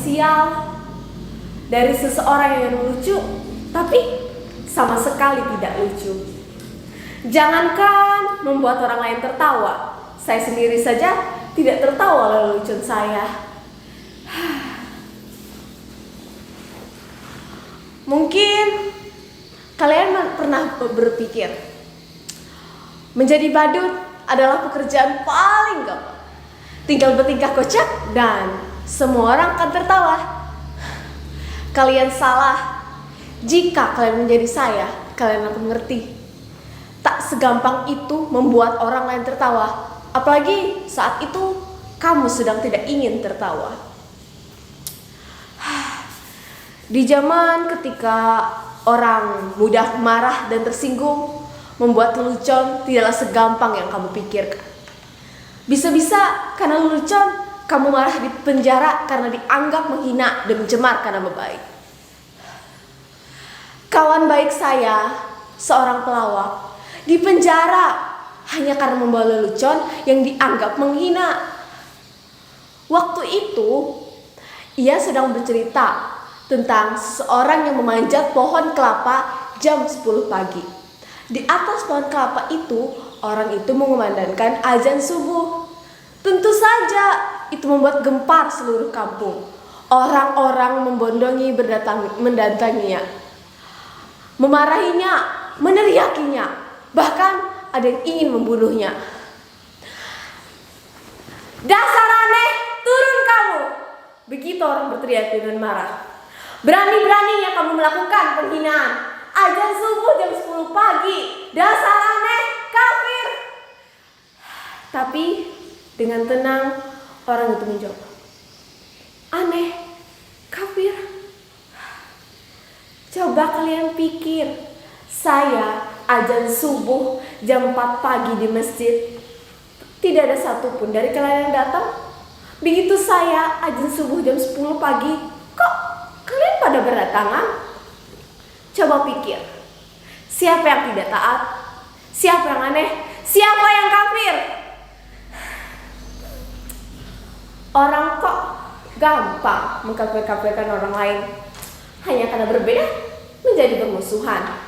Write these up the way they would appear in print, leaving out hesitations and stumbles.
sial dari seseorang yang lucu tapi sama sekali tidak lucu. Jangankan membuat orang lain tertawa, saya sendiri saja tidak tertawa oleh lelucon saya. Mungkin kalian pernah berpikir menjadi badut adalah pekerjaan paling gampang. Tinggal bertingkah kocak dan semua orang akan tertawa. Kalian salah. Jika kalian menjadi saya, kalian akan mengerti. Tak segampang itu membuat orang lain tertawa. Apalagi saat itu kamu sedang tidak ingin tertawa. Di zaman ketika orang mudah marah dan tersinggung, membuat lelucon tidaklah segampang yang kamu pikirkan. Bisa-bisa karena lelucon, kamu malah di penjara karena dianggap menghina dan mencemarkan nama baik. Kawan baik saya, seorang pelawak, di penjara hanya karena membawa lelucon yang dianggap menghina. Waktu itu, ia sedang bercerita tentang seseorang yang memanjat pohon kelapa jam 10 pagi. Di atas pohon kelapa itu, orang itu mengumandangkan azan subuh. Tentu saja itu membuat gempar seluruh kampung. Orang-orang membondongi mendatanginya, memarahinya, meneriakinya, bahkan ada yang ingin membunuhnya. "Dasar aneh, turun kamu!" Begitu orang berteriak dengan marah. "Berani-beraninya kamu melakukan penghinaan. Azan subuh jam 10 pagi. Dasar aneh, kafir." Tapi dengan tenang orang itu menjawab, "Aneh, kafir. Coba kalian pikir, saya azan subuh jam 4 pagi di masjid. Tidak ada satupun dari kalian yang datang. Begitu saya azan subuh jam 10 pagi, kok kalian pada berdatangan? Coba pikir, siapa yang tidak taat? Siapa yang aneh? Siapa yang kafir?" Orang kok gampang mengkafir-kafirkan orang lain hanya karena berbeda menjadi bermusuhan.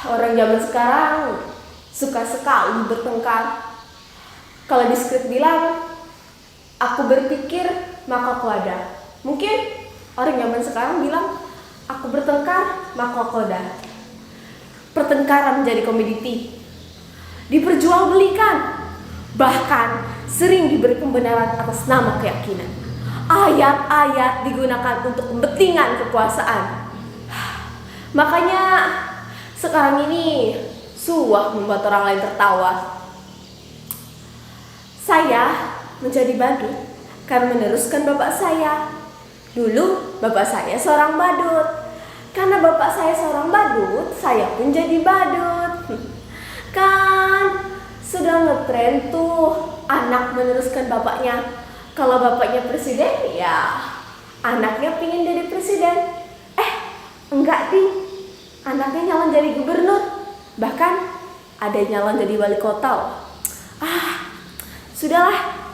Orang zaman sekarang suka sekali bertengkar. Kalau di skrip bilang, "Aku berpikir maka aku ada." Mungkin orang zaman sekarang bilang, "Aku bertengkar maka aku ada." Pertengkaran menjadi komoditi, diperjualbelikan, bahkan sering diberi pembenaran atas nama keyakinan. Ayat-ayat digunakan untuk kepentingan kekuasaan. Makanya sekarang ini suah membuat orang lain tertawa. Saya menjadi badut karena meneruskan bapak saya. Dulu bapak saya seorang badut. Karena bapak saya seorang badut, saya pun jadi badut. Kan sudah ngetren tuh anak meneruskan bapaknya. Kalau bapaknya presiden, ya anaknya pingin jadi presiden. Enggak ding, anaknya nyalon jadi gubernur. Bahkan ada nyalon jadi wali kota. Sudahlah,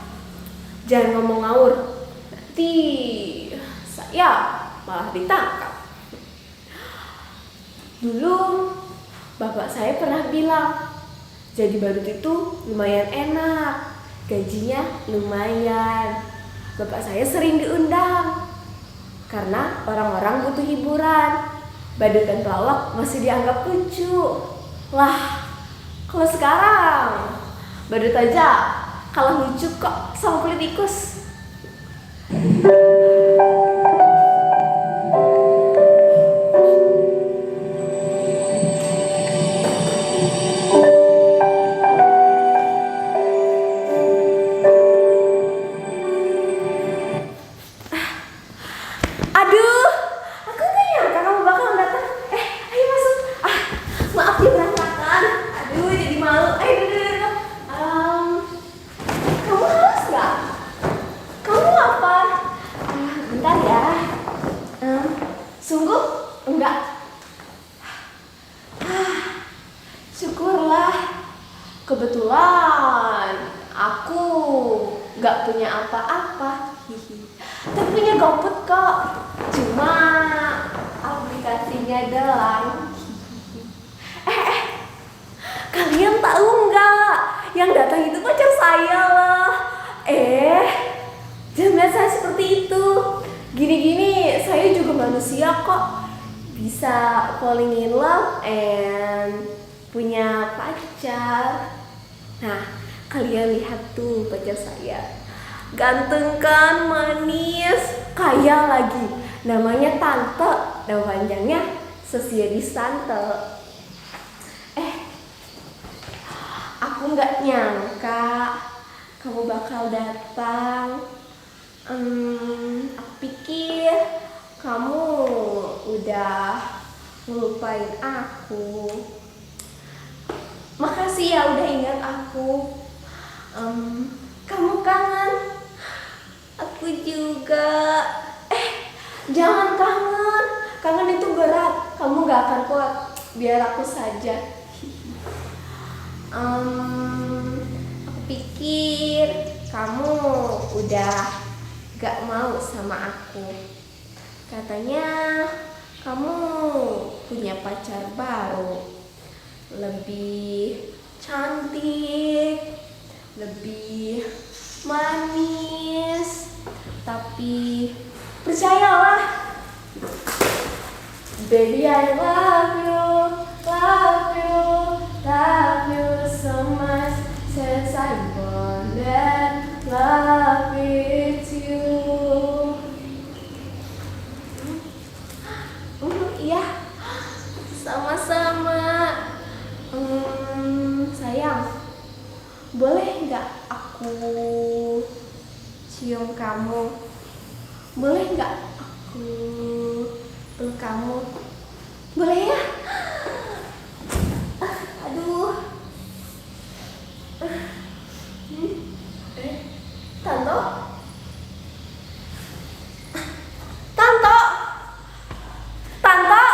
jangan ngomong ngawur, nanti saya malah ditangkap. Dulu bapak saya pernah bilang, jadi badut itu lumayan enak, gajinya lumayan. Bapak saya sering diundang karena orang-orang butuh hiburan. Badut dan pelawak masih dianggap lucu. Lah, kalau sekarang badut aja kalah lucu kok sama politikus. Aduh, aku gak nyangka kamu bakal datang. Ayo masuk. Maaf ya berantakan. Aduh, jadi malu. Ayo duduk. Kamu haus gak? Kamu lapar? Bentar ya. Sungguh? Enggak. Syukurlah. Kebetulan aku gak punya apa-apa. tapi punya GoFood kok. Cuma aplikasinya doang. Kalian tahu nggak? Yang datang itu pacar saya loh. Jangan lihat saya seperti itu. Gini-gini saya juga manusia kok. Bisa falling in love and punya pacar. Nah, kalian lihat tuh pacar saya. Ganteng kan, manis, kaya lagi. Namanya Tante, nama panjangnya Sosiadis Tante. Aku nggak nyangka kamu bakal datang. Aku pikir kamu udah ngelupain aku. Makasih ya udah ingat aku. Kamu kangen? Aku juga. Jangan kangen. Kangen itu berat. Kamu gak akan kuat. Biar aku saja. Aku pikir kamu udah gak mau sama aku. Katanya kamu punya pacar baru, lebih cantik, lebih manis. Tapi percayalah, baby, I love you, love you, love you so much since I born and love with you. Iya, sama-sama. Sayang, boleh nggak aku cium kamu? Boleh nggak aku peluk kamu? Boleh ya? Aduh. Tanto? Tanto? Tanto?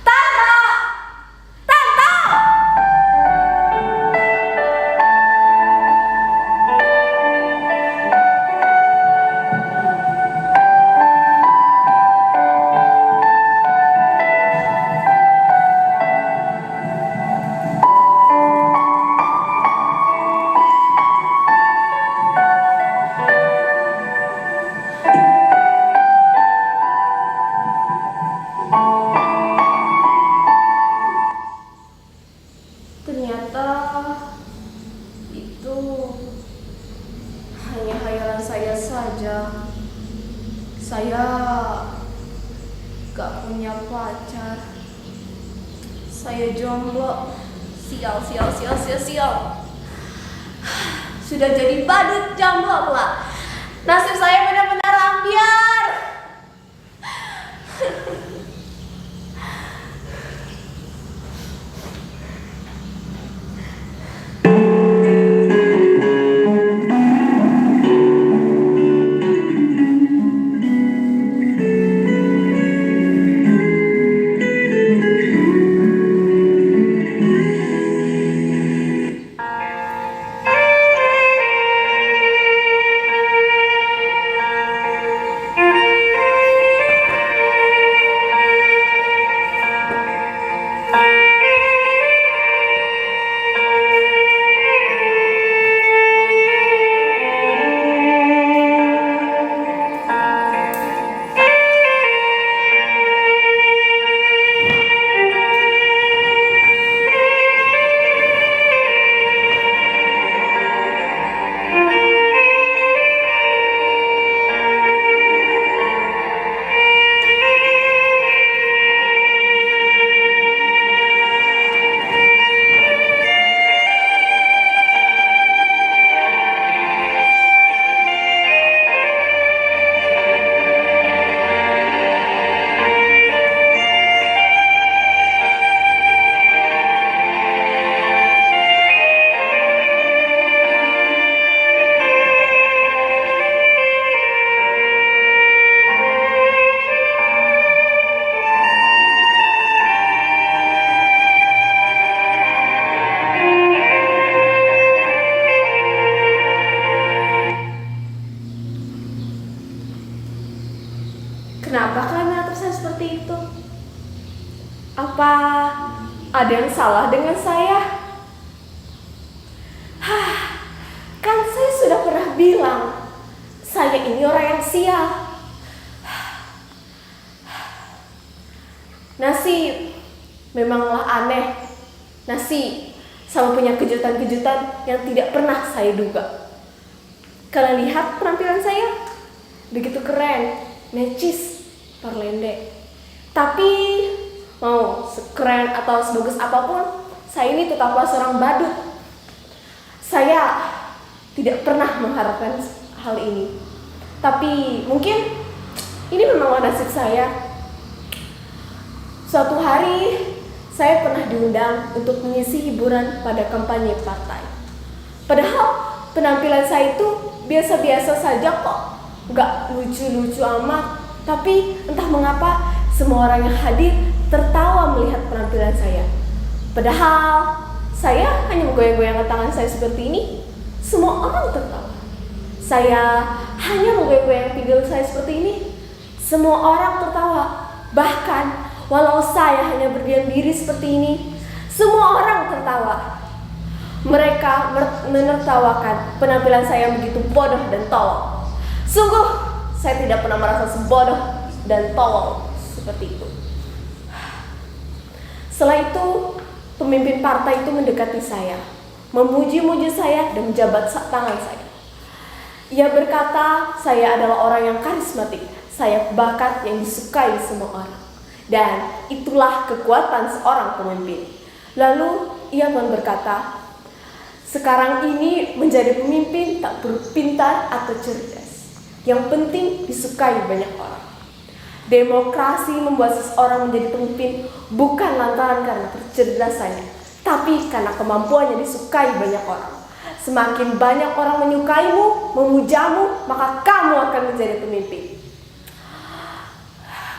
Tanto? Tanto? Ternyata itu hanya khayalan saya saja. Saya gak punya pacar. Saya jomblo. Sial. Sudah jadi badut jomblo pula. Nasib saya benar-benar ambiar. Apa ada yang salah dengan saya? Kan saya sudah pernah bilang, saya ini orang yang sial. Nasib memanglah aneh. Nasib sama punya kejutan-kejutan yang tidak pernah saya duga. Kalian lihat penampilan saya? Begitu keren, necis, parlende. Tapi mau sekeren atau sebagus apapun, saya ini tetaplah seorang badut. Saya tidak pernah mengharapkan hal ini. Tapi mungkin ini memanglah nasib saya. Suatu hari saya pernah diundang untuk mengisi hiburan pada kampanye partai. Padahal penampilan saya itu biasa-biasa saja kok. Gak lucu-lucu amat. Tapi entah mengapa semua orang yang hadir tertawa melihat penampilan saya. Padahal saya hanya menggoyang-goyangkan tangan saya seperti ini. Semua orang tertawa. Saya hanya menggoyang-goyang pinggul saya seperti ini. Semua orang tertawa. Bahkan walau saya hanya berdiam diri seperti ini, semua orang tertawa. Mereka menertawakan penampilan saya yang begitu bodoh dan tolol. Sungguh, saya tidak pernah merasa sebodoh dan tolol seperti itu. Setelah itu, pemimpin partai itu mendekati saya, memuji-muji saya dan menjabat tangan saya. Ia berkata, saya adalah orang yang karismatik, saya bakat yang disukai semua orang. Dan itulah kekuatan seorang pemimpin. Lalu ia pun berkata, sekarang ini menjadi pemimpin tak perlu pintar atau cerdas. Yang penting disukai banyak orang. Demokrasi membuat seseorang menjadi pemimpin bukan lantaran karena kecerdasannya, tapi karena kemampuannya disukai banyak orang. Semakin banyak orang menyukaimu, memujamu, maka kamu akan menjadi pemimpin.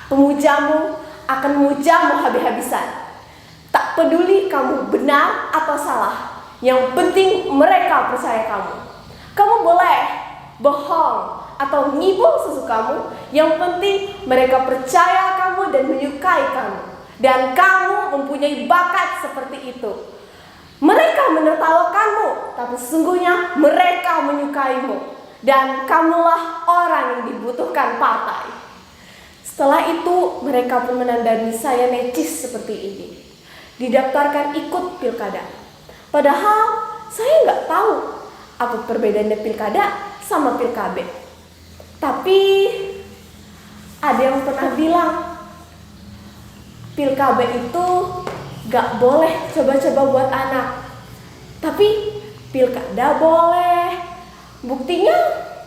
Pemujamu akan memujamu habis-habisan. Tak peduli kamu benar atau salah, yang penting mereka percaya kamu. Kamu boleh bohong atau ngibul sesukamu, yang penting mereka percaya kamu dan menyukai kamu. Dan kamu mempunyai bakat seperti itu. Mereka menertawakanmu, tapi sesungguhnya mereka menyukaimu. Dan kamulah orang yang dibutuhkan partai. Setelah itu mereka pun menandani saya necis seperti ini. Didaftarkan ikut pilkada. Padahal saya nggak tahu apa perbedaannya pilkada sama pilkabe. Tapi ada yang pernah bilang pilkabe itu nggak boleh coba-coba buat anak. Tapi pilkada boleh. Buktinya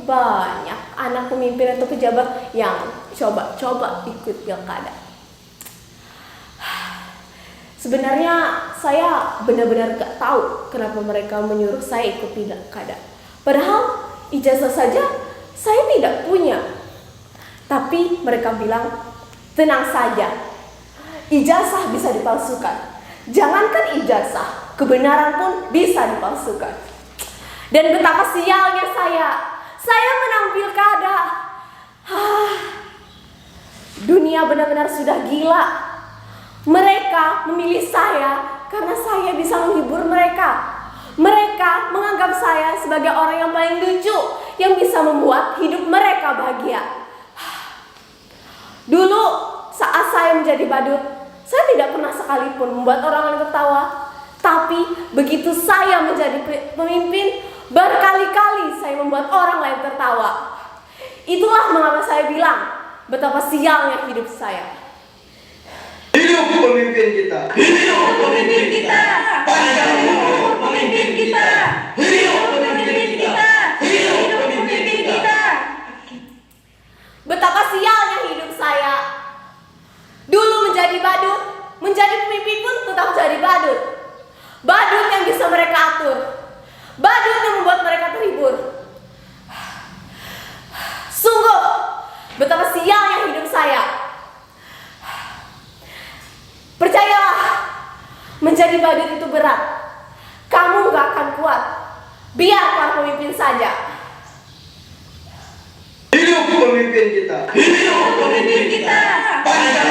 banyak anak pemimpin atau pejabat yang coba-coba ikut pilkada. Sebenarnya saya benar-benar gak tahu kenapa mereka menyuruh saya ikut pilkada. Padahal ijazah saja saya tidak punya. Tapi mereka bilang, tenang saja, ijazah bisa dipalsukan. Jangankan ijazah, kebenaran pun bisa dipalsukan. Dan betapa sialnya saya menang pilkada. Dunia benar-benar sudah gila. Mereka memilih saya karena saya bisa menghibur mereka. Mereka menganggap saya sebagai orang yang paling lucu, yang bisa membuat hidup mereka bahagia. Dulu saat saya menjadi badut, saya tidak pernah sekalipun membuat orang lain tertawa. Tapi begitu saya menjadi pemimpin, berkali-kali saya membuat orang lain tertawa. Itulah mengapa saya bilang betapa sialnya hidup saya. Hidup pemimpin kita. Hidup pemimpin kita. Panjang umur pemimpin kita. Hidup pemimpin kita. Hidup pemimpin kita. Betapa sialnya hidup saya. Dulu menjadi badut, menjadi pemimpin pun tetap jadi badut. Badut yang bisa mereka atur. Badut yang membuat mereka terhibur. Sungguh betapa sialnya hidup saya. Percayalah, menjadi badut itu berat. Kamu gak akan kuat. Biar para pemimpin saja. Hidup pemimpin kita. Hidup pemimpin kita. Panjang